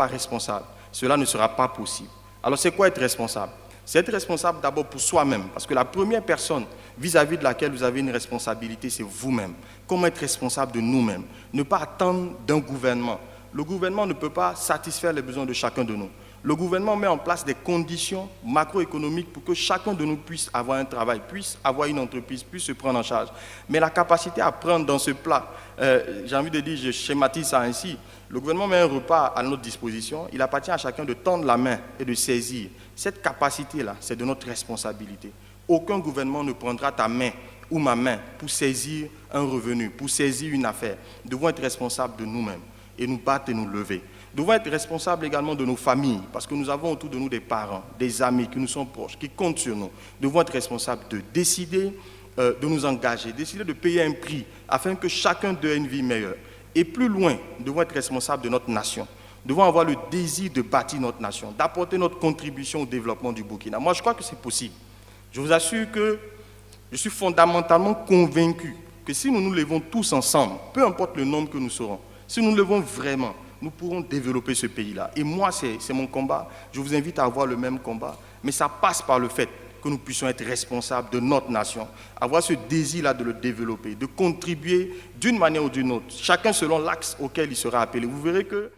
pas responsable, cela ne sera pas possible. Alors c'est quoi être responsable? C'est être responsable d'abord pour soi-même, parce que la première personne vis-à-vis de laquelle vous avez une responsabilité, c'est vous-même. Comment être responsable de nous-mêmes? Ne pas attendre d'un gouvernement. Le gouvernement ne peut pas satisfaire les besoins de chacun de nous. Le gouvernement met en place des conditions macroéconomiques pour que chacun de nous puisse avoir un travail, puisse avoir une entreprise, puisse se prendre en charge. Mais la capacité à prendre dans ce plat, j'ai envie de dire, je schématise ça ainsi, le gouvernement met un repas à notre disposition, il appartient à chacun de tendre la main et de saisir. Cette capacité-là, c'est de notre responsabilité. Aucun gouvernement ne prendra ta main ou ma main pour saisir un revenu, pour saisir une affaire. Nous devons être responsables de nous-mêmes et nous battre et nous lever. Nous devons être responsables également de nos familles, parce que nous avons autour de nous des parents, des amis qui nous sont proches, qui comptent sur nous. Nous devons être responsables de décider de nous engager, décider de payer un prix afin que chacun d'eux ait une vie meilleure. Et plus loin, nous devons être responsables de notre nation. Nous devons avoir le désir de bâtir notre nation, d'apporter notre contribution au développement du Burkina. Moi, je crois que c'est possible. Je vous assure que je suis fondamentalement convaincu que si nous nous levons tous ensemble, peu importe le nombre que nous serons, si nous nous levons vraiment, nous pourrons développer ce pays-là. Et moi, c'est mon combat. Je vous invite à avoir le même combat. Mais ça passe par le fait que nous puissions être responsables de notre nation, avoir ce désir-là de le développer, de contribuer d'une manière ou d'une autre, chacun selon l'axe auquel il sera appelé. Vous verrez que